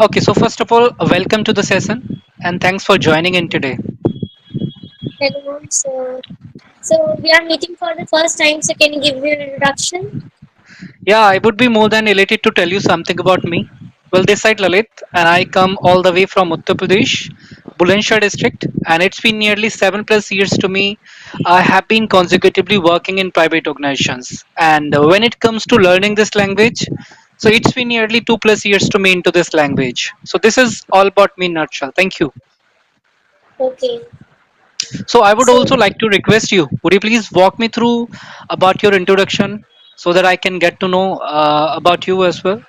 Okay, so first of all, welcome to the session and thanks for joining in today. Hello. So we are meeting for the first time. So can you give me an introduction? Yeah, I would be more than elated to tell you something about me. Well, this side Lalit, and I come all the way from Uttar Pradesh, Bulandshahr district, and it's been nearly 7 plus years to me. I have been consecutively working in private organizations, and when it comes to learning this language, so it's been nearly 2 plus years to me into this language. So this is all about me in nutshell. Thank you. Okay. So I would So also like to request you, would you please walk me through about your introduction so that I can get to know about you as well?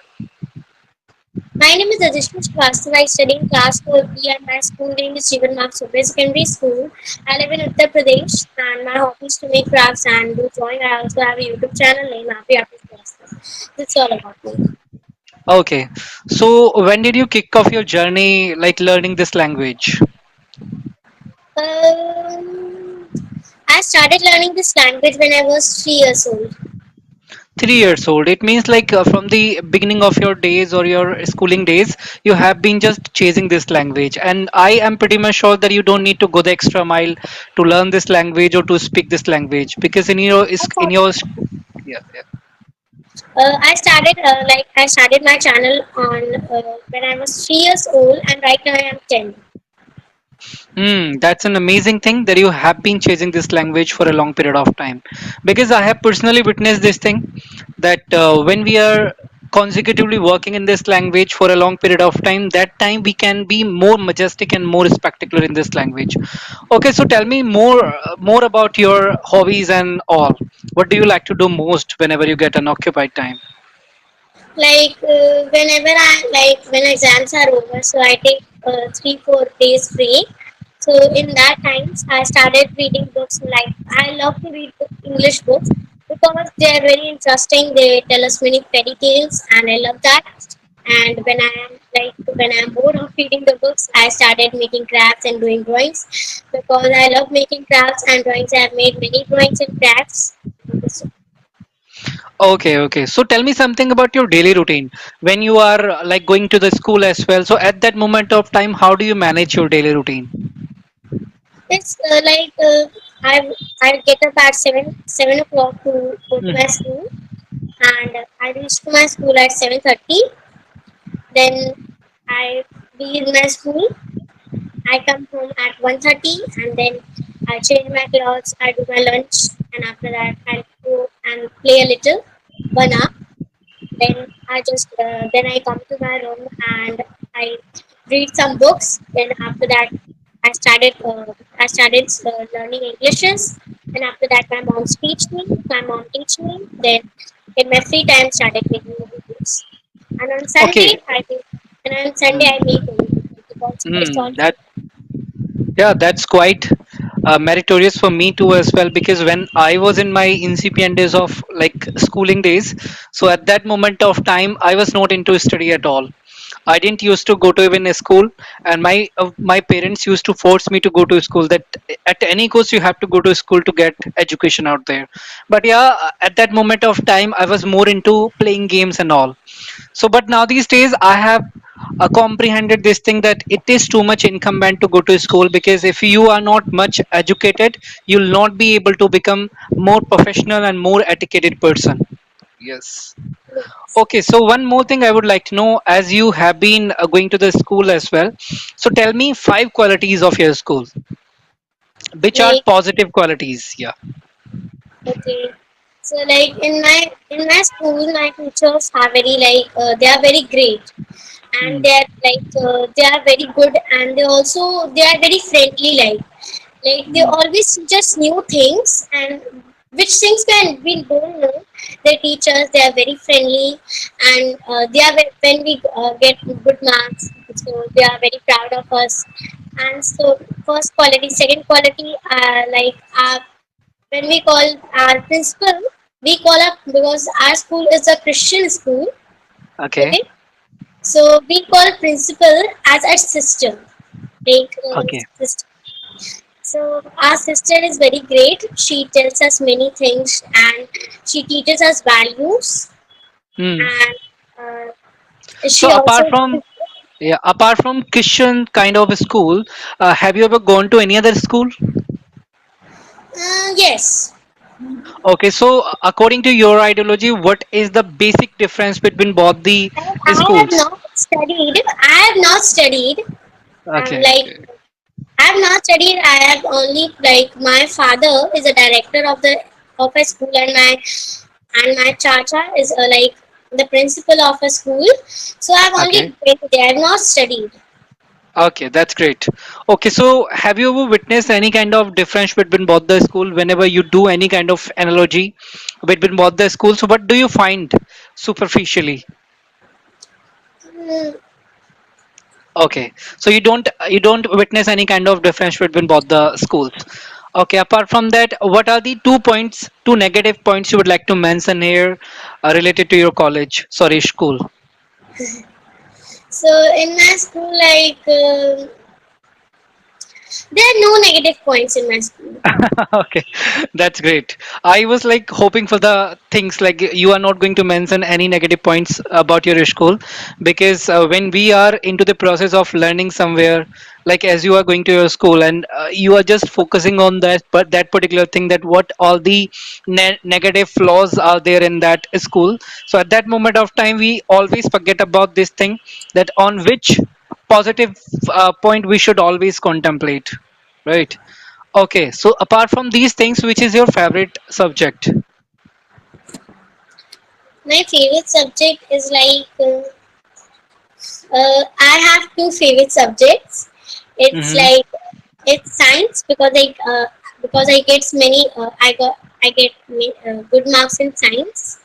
my name is Adishma Srivastava. I study in class 4B and my school name is Jeevan Mark Subhay Secondary School. I live in Uttar Pradesh and my hobby is to make crafts and do drawing. I also have a YouTube channel named Happy Happy Srivastava. That's all about me. Okay. So when did you kick off your journey like learning this language? Um, I started learning this language when I was 3 years old. 3 years old. It means like from the beginning of your days or your schooling days, you have been just chasing this language. And I am pretty much sure that you don't need to go the extra mile to learn this language or to speak this language because I in thought your yeah, yeah. I started my channel on when I was 3 years old, and right now I am 10. That's an amazing thing that you have been chasing this language for a long period of time. Because I have personally witnessed this thing that when we are consecutively working in this language for a long period of time, that time we can be more majestic and more spectacular in this language. Okay, so tell me more about your hobbies and all. What do you like to do most whenever you get an occupied time? Whenever I when exams are over, so I take 3 4 days free. So in that times, I started reading books. Like I love to read English books because they are very interesting. They tell us many fairy tales, and I love that. And when I'm bored of reading the books, I started making crafts and doing drawings because I love making crafts and drawings. I have made many drawings and crafts. Okay, okay. So tell me something about your daily routine when you are like going to the school as well. So at that moment of time, how do you manage your daily routine? It's I get up at 7 o'clock to go to my Hmm. school, and I reach to my school at 7:30. Then I be in my school. I come home at 1:30, and then I change my clothes. I do my lunch, and after that I go and play a little 1 hour. Then I come to my room and I read some books. Then after that I started learning Englishes. And after that my mom teach me. Then in my free time started making videos. And on Sunday Okay. I do and on Sunday I Hmm. make only because it's all That yeah, that's quite meritorious for me too as well. Because when I was in my incipient days of like schooling days, so at that moment of time, I was not into study at all. I didn't used to go to even a school, and my parents used to force me to go to school. That at any cost you have to go to school to get education out there. But yeah, at that moment of time, I was more into playing games and all. So, but now these days, I have comprehended this thing that it is too much incumbent to go to school because if you are not much educated, you'll not be able to become more professional and more educated person. Yes. Okay, so one more thing I would like to know as you have been going to the school as well. So tell me five qualities of your school, which are like positive qualities. Yeah. okay. So in my school my teachers are very they are very great, and Hmm. they are very good, and they are very friendly, they Hmm. always teach us new things, and which things we don't know. They teach us. They are very friendly, and when we get good marks, so they are very proud of us. And so first quality, second quality, when we call our principal, we call up because our school is a Christian school. Okay. Okay, so we call principal as our sister, like Okay. sister. So our sister is very great. She tells us many things, and she teaches us values, Hmm. and So she also Yeah, apart from Christian kind of a school, have you ever gone to any other school? Yes. Okay, so according to your ideology, what is the basic difference between both the I have schools? not studied. I have not studied. Okay, Like okay, I have not studied. I have only like my father is a director of a school, and my chacha is like the principal of a school. So I've only okay, been there. I have not studied. okay, that's great. Okay, so have you ever witnessed any kind of difference between both the school whenever you do any kind of analogy between both the schools? So what do you find superficially? Mm, Okay, so you don't witness any kind of difference between both the schools. Okay, apart from that, what are the 2 points, two negative points you would like to mention here related to your college, sorry, school? so in my school, like there are no negative points in my school. Okay, that's great. I was like hoping for the things like you are not going to mention any negative points about your school, because when we are into the process of learning somewhere, like as you are going to your school and you are just focusing on that, but that particular thing, that what all the negative flaws are there in that school. So at that moment of time, we always forget about this thing, that on which positive point we should always contemplate, right? Okay, so apart from these things, which is your favorite subject? My favorite subject is like I have two favorite subjects. It's Mm-hmm. like it's science because I get good marks in science,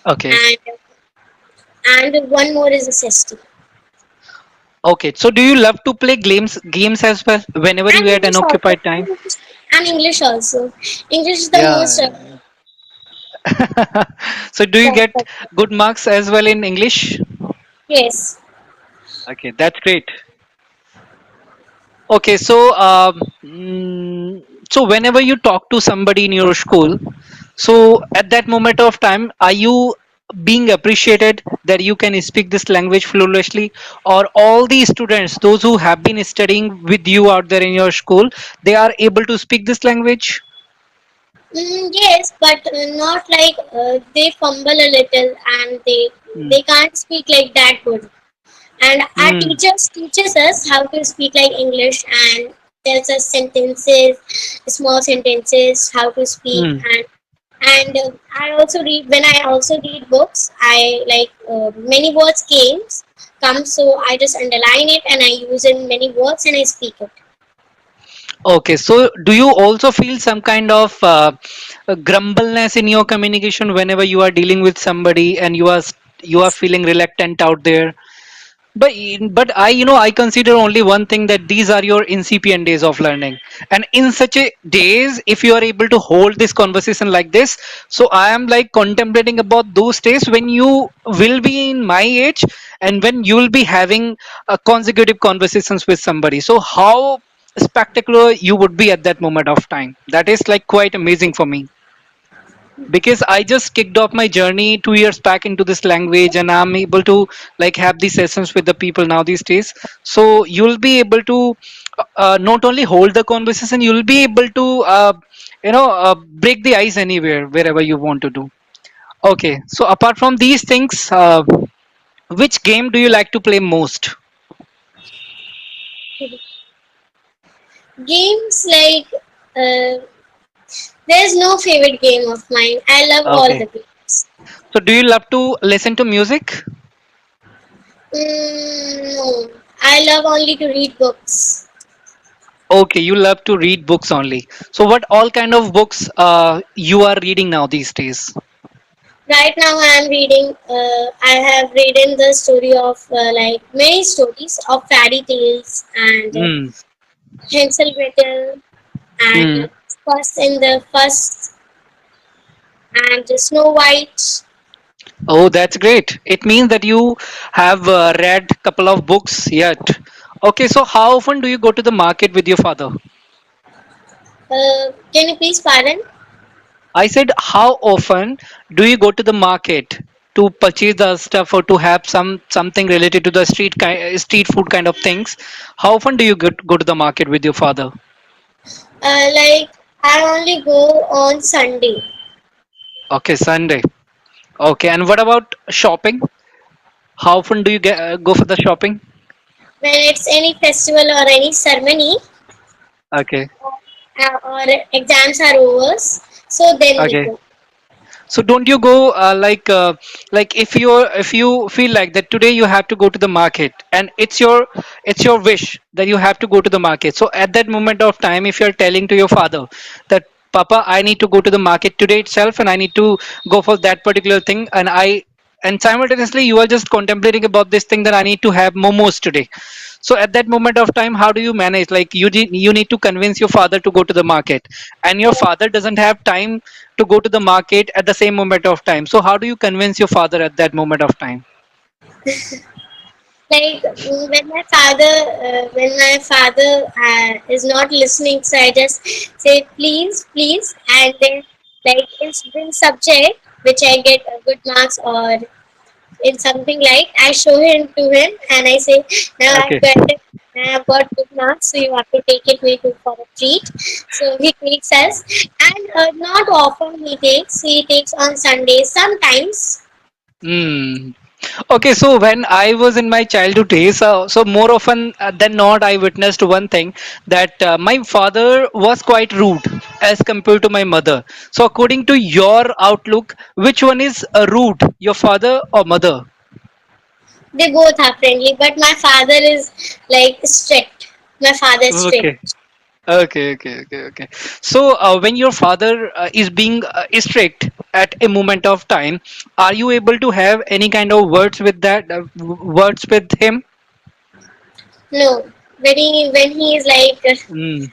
Okay. and one more is SST Okay. So do you love to play games as well whenever you and get an English also. occupied time? English also. English is the most Yeah. So do you get subject. good marks as well in English? Yes. Okay, that's great. Okay, so so whenever you talk to somebody in your school, so at that moment of time, are you being appreciated that you can speak this language fluently, or all the students, those who have been studying with you out there in your school, they are able to speak this language? Yes, but not like they fumble a little and Mm. they can't speak like that good. And our Mm. teachers teaches us how to speak like English and tells us sentences, small sentences, how to speak, Mm. and I also read when I also read books. I like many words come, so I just underline it and I use in many words and I speak it. Okay, so do you also feel some kind of grumbleness in your communication whenever you are dealing with somebody and you are feeling reluctant out there? But I consider only one thing, that these are your incipient days of learning, and in such a days, if you are able to hold this conversation like this, so I am like contemplating about those days when you will be in my age, and when you will be having consecutive conversations with somebody. So how spectacular you would be at that moment of time. That is like quite amazing for me, because I just kicked off my journey 2 years back into this language, and I'm able to like have these sessions with the people now these days. So you'll be able to not only hold the conversation, you'll be able to break the ice anywhere wherever you want to do. Okay, so apart from these things, which game do you like to play most? Games like there's no favorite game of mine. I love all Okay, the games. so do you love to listen to music? No, I love only to read books. Okay, you love to read books only. So what all kind of books you are reading now these days? Right now, I am reading. I have read the story of like many stories of fairy tales and Hmm. Hansel Gretel Hmm. and first and Snow White. Oh, that's great. It means that you have read couple of books yet. Okay, so how often do you go to the market with your father? Can you please pardon? I said, how often do you go to the market to purchase the stuff or to have something related to the street food kind of things, how often do you go to the market with your father? Like I only go on Sunday. Okay, Sunday. Okay, and what about shopping? How often do you go for the shopping? When it's any festival or any ceremony, Okay. or exams are over, so then we Okay. go. So don't you go like if you feel like that today you have to go to the market and it's your wish that you have to go to the market. So at that moment of time, if you're telling to your father that Papa, I need to go to the market today itself and I need to go for that particular thing, and simultaneously you are just contemplating about this thing that I need to have momos today. So at that moment of time, how do you manage? Like you need to convince your father to go to the market, and your father doesn't have time to go to the market at the same moment of time. So how do you convince your father at that moment of time? Like when my father is not listening, so I just say please, please, and then like in subject which I get good marks, or in something like I show him to him and I say, now Okay. I've got good marks, so you have to take it me to for a treat. So he treats us, and not often he takes on Sundays sometimes. Hmm. Okay, so when I was in my childhood days, so more often than not, I witnessed one thing that my father was quite rude as compared to my mother. So, according to your outlook, which one is rude, your father or mother? They both are friendly, but my father is like strict. My father is Okay. strict. Okay. So, when your father is being strict at a moment of time, are you able to have any kind of words with words with him? No, when he is like Mm.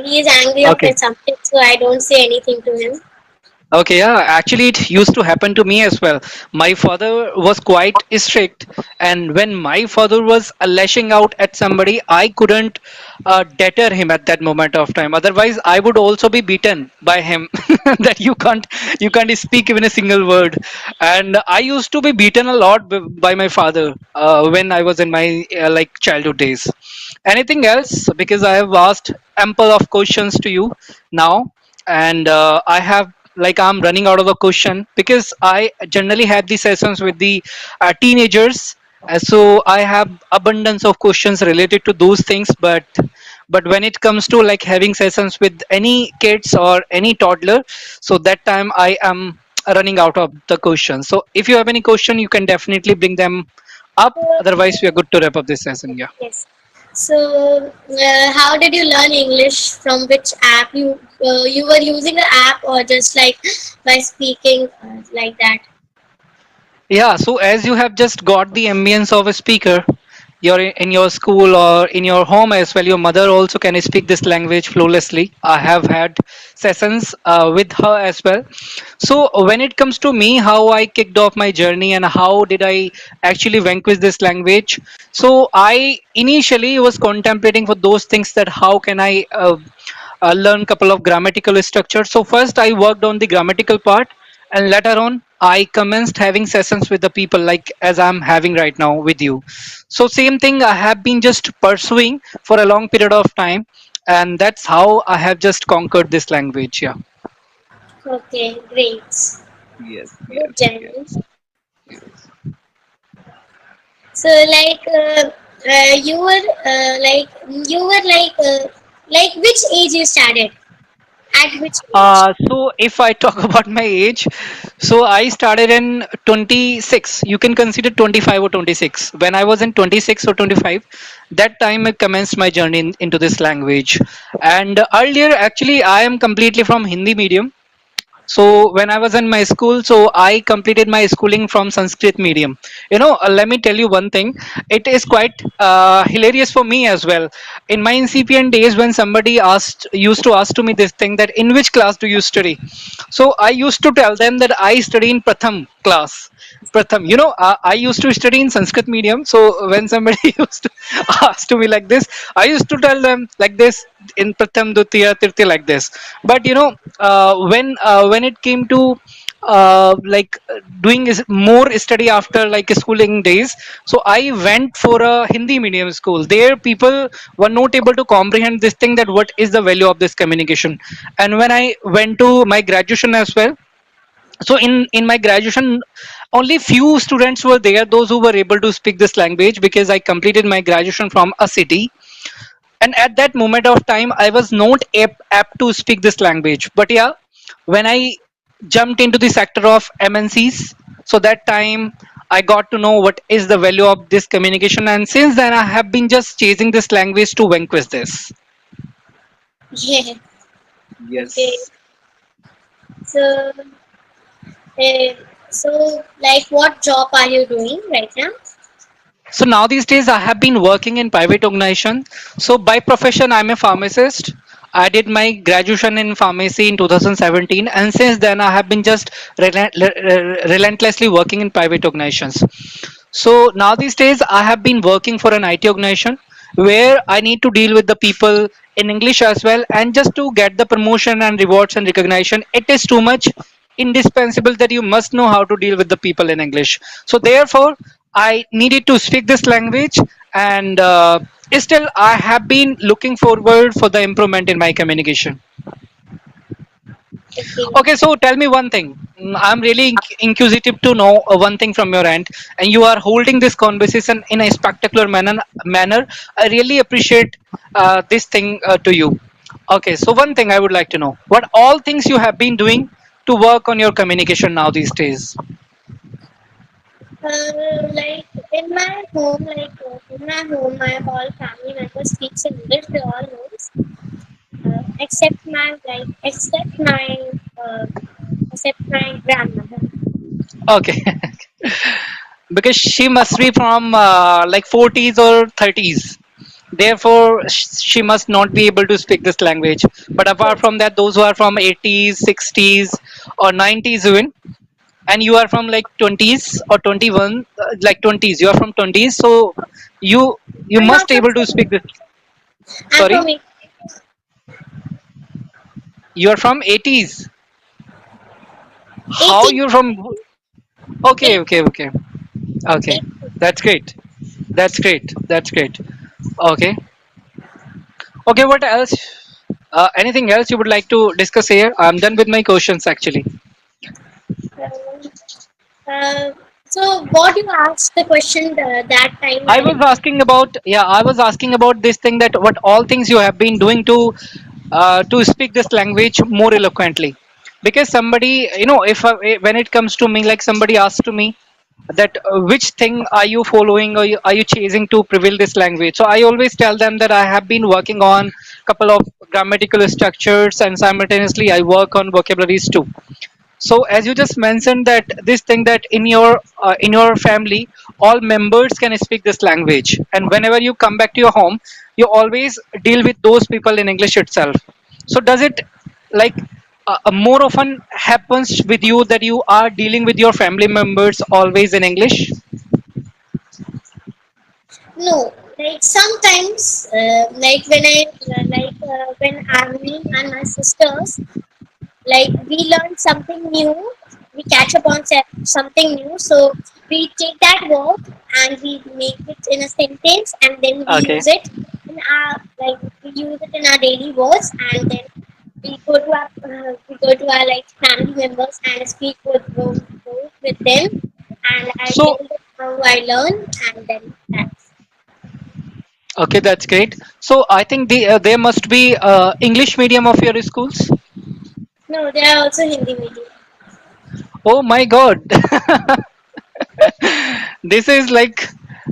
he is angry of Okay. something, so I don't say anything to him. Okay, yeah, actually, it used to happen to me as well. My father was quite strict, and when my father was lashing out at somebody, I couldn't deter him at that moment of time. Otherwise, I would also be beaten by him. That you can't speak even a single word. And I used to be beaten a lot by my father when I was in my like childhood days. Anything else? Because I have asked ample of questions to you now, and I have like I'm running out of the question because I generally have these sessions with the teenagers. So I have abundance of questions related to those things, but when it comes to like having sessions with any kids or any toddler, so that time I am running out of the questions. So if you have any question, you can definitely bring them up. Otherwise, we are good to wrap up this session. Yeah. Yes. So, how did you learn English? From which app you were using the app, or just like by speaking like that? Yeah, so as you have just got the ambience of a speaker, you're in your school or in your home as well, your mother also can speak this language flawlessly. I have had sessions with her as well. So when it comes to me, how I kicked off my journey and how did I actually vanquish this language? So I initially was contemplating for those things that how can I learn couple of grammatical structures. So first I worked on the grammatical part, and later on I commenced having sessions with the people like as I'm having right now with you. So same thing I have been just pursuing for a long period of time, and that's how I have just conquered this language. Yeah. Okay, great. Yes, Good yes, journey. yes, yes. So, like, you were like which age you started? At which age? So if I talk about my age, so I started in 26. You can consider 25 or 26. When I was in 26 or 25, that time I commenced my journey into this language. And earlier, actually, I am completely from Hindi medium. So when I was in my school, so I completed my schooling from Sanskrit medium. Let me tell you one thing. It is quite hilarious for me as well. In my incipient days, when somebody used to ask to me this thing that in which class do you study, so I used to tell them that I study in Pratham class. Pratham, I used to study in Sanskrit medium. So when somebody used to ask to me like this, I used to tell them like this in Pratham, Dutiya, Tirti, like this. But when it came to doing is more study after like schooling days. So I went for a Hindi medium school. There people were not able to comprehend this thing, that what is the value of this communication. And when I went to my graduation as well, so in my graduation, only few students were there, those who were able to speak this language, because I completed my graduation from a city. And at that moment of time I was not apt to speak this language. But yeah, when I jumped into the sector of MNCs, so that time I got to know what is the value of this communication, and since then I have been just chasing this language to vanquish this. Yeah. Okay. Yes. So, uh, so like, what job are you doing right now? So now these days I have been working in private organization. So by profession I'm a pharmacist. I did my graduation in pharmacy in 2017, and since then I have been just relentlessly working in private organizations. So now these days I have been working for an IT organization where I need to deal with the people in English as well, and just to get the promotion and rewards and recognition, it is too much indispensable that you must know how to deal with the people in English. So therefore I needed to speak this language, and still I have been looking forward for the improvement in my communication. Okay. Okay, so tell me one thing. I'm really inquisitive to know one thing from your end, and you are holding this conversation in a spectacular manner. I really appreciate this thing to you. Okay, so one thing I would like to know: what all things you have been doing to work on your communication now these days? Like in my home, my whole family members speaks English. They all knows, uh, except my grandmother. Okay, because she must be from like 40s or 30s. Therefore, she must not be able to speak this language. But apart Yes, from that, those who are from 80s, 60s, or 90s even, and you are from like 20s or 21, like 20s, you are from 20s, so you you I'm not must from able to 70. speak this. I'm from Sorry, you are from 80s. How 80, you're from? Okay, 80, okay, okay, okay. 80. That's great. That's great. That's great. Okay. Okay, what else? Anything else you would like to discuss here? I'm done with my questions actually. Um, uh, so, what you asked the question that time? I I was remember. asking about, yeah, I was asking about this thing, that what all things you have been doing to speak this language more eloquently. Because somebody, if when it comes to me, like somebody asked to me that which thing are you following, or are you chasing to prevail this language? So I always tell them that I have been working on couple of grammatical structures, and simultaneously I work on vocabularies too. So as you just mentioned, that this thing, that in your family all members can speak this language, and whenever you come back to your home, you always deal with those people in English itself. So does it, like, more often happens with you that you are dealing with your family members always in English? No, like sometimes, when I'm me and my sisters, like we learn something new, we catch up on something new, so we take that word and we make it in a sentence, and then we Okay. use it in our we use it in our daily words, and then we go to our like family members and speak with them, and I tell So them how I learn, and then that's. okay, that's great. So I think there must be English medium of your schools. No, they are also Hindi medium. Oh my god. This is like,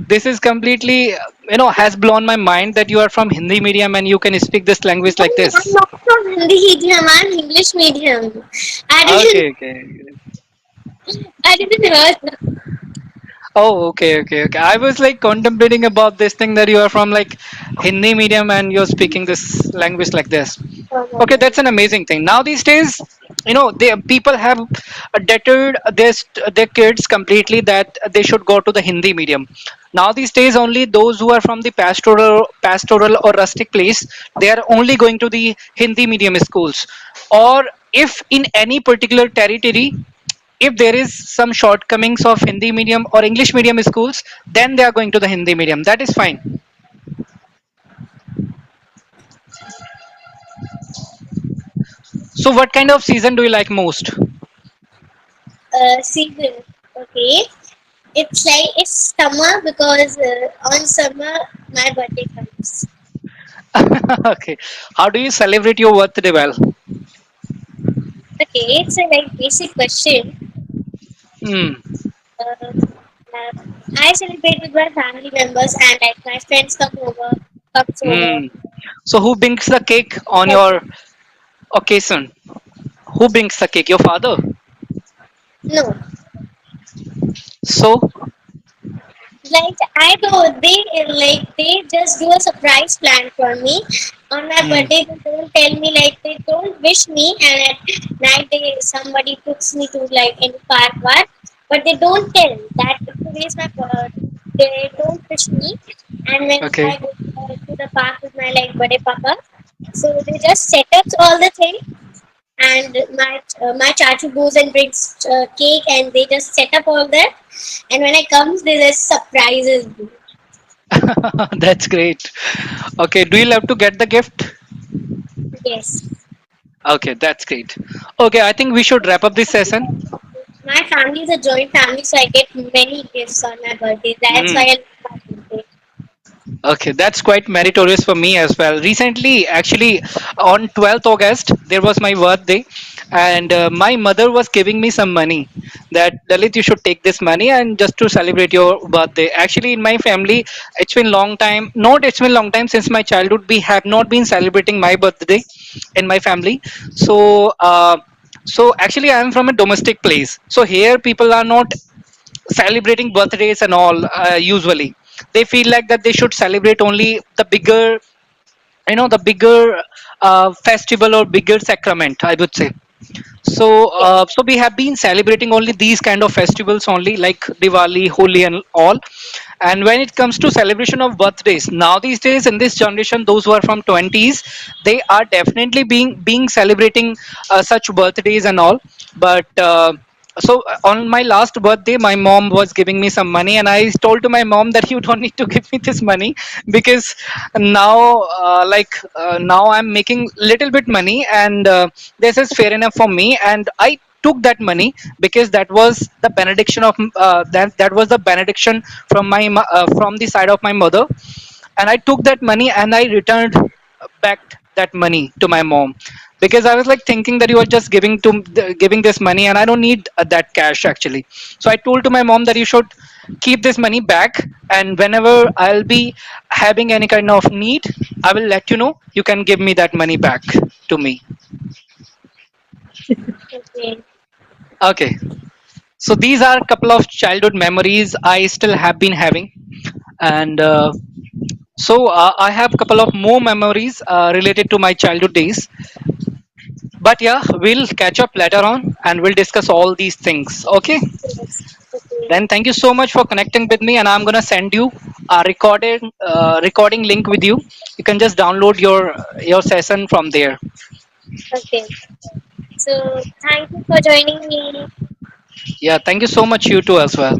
this is completely has blown my mind that you are from Hindi medium and you can speak this language No, like I'm this. not from Hindi medium. I'm English medium. I didn't. Okay, okay. I didn't hear. Oh, okay, okay, okay. I was like contemplating about this thing, that you are from like Hindi medium and you're speaking this language like this. No, no, Okay, no. that's an amazing thing. Now these days, they people have deterred their kids completely that they should go to the Hindi medium. Now these days, only those who are from the pastoral or rustic place, they are only going to the Hindi medium schools. Or if in any particular territory, if there is some shortcomings of Hindi medium or English medium schools, then they are going to the Hindi medium. That is fine. So what kind of season do you like most? Season. Okay. It's like it's summer because on summer my birthday comes. Okay. How do you celebrate your birthday well? Okay, it's a like basic question. Hmm. Uh, I celebrate with my family members and like my friends comes over. Hmm. So who brings the cake on That's your it. occasion? Who brings the cake? Your father. No, So like I don't. They just do a surprise plan for me on my hmm. birthday. They don't tell me like they don't wish me, and at night somebody puts me to like any park what, but they don't tell that today is my birthday. They don't wish me, and when Okay. I go to the park with my like birthday papa, so they just set up all the things and my chachu goes and brings cake and they just set up all that and when I comes they just surprises me. That's great. Okay. Do you love to get the gift? Yes, Okay, that's great. Okay, I think we should wrap up this session. my family is a joint family so I get many gifts on my birthday, that's why Hmm. I love my birthday. Okay, that's quite meritorious for me as well. Recently, actually, on 12th August, there was my birthday, and my mother was giving me some money. That Dalit, you should take this money and just to celebrate your birthday. Actually, in my family, it's been long time. Not it's been long time since my childhood. We have not been celebrating my birthday in my family. So, so actually, I am from a domestic place. So here, people are not celebrating birthdays and all. Usually they feel like that they should celebrate only the bigger, the bigger festival or bigger sacrament, I would say. So Yes, so we have been celebrating only these kind of festivals only, like Diwali, Holi and all. And when it comes to celebration of birthdays, now these days in this generation, those who are from 20s, they are definitely being celebrating such birthdays and all. But so on my last birthday, my mom was giving me some money, and I told to my mom that you don't need to give me this money, because now now I'm making little bit money, and this is fair enough for me. And I took that money because that was the benediction of that was the benediction from from the side of my mother. And I took that money and I returned back that money to my mom, because I was like thinking that you are just giving this money and I don't need that cash actually. So I told to my mom that you should keep this money back, and whenever I'll be having any kind of need, I will let you know, you can give me that money back to me. okay. Okay. So these are a couple of childhood memories I still have been having. And I have a couple of more memories related to my childhood days. But yeah, we'll catch up later on and we'll discuss all these things. Okay. Yes, okay, Then thank you so much for connecting with me, and I'm gonna send you a recording link with you. You can just download your session from there. okay, so thank you for joining me. Yeah. Thank you so much. You too as well.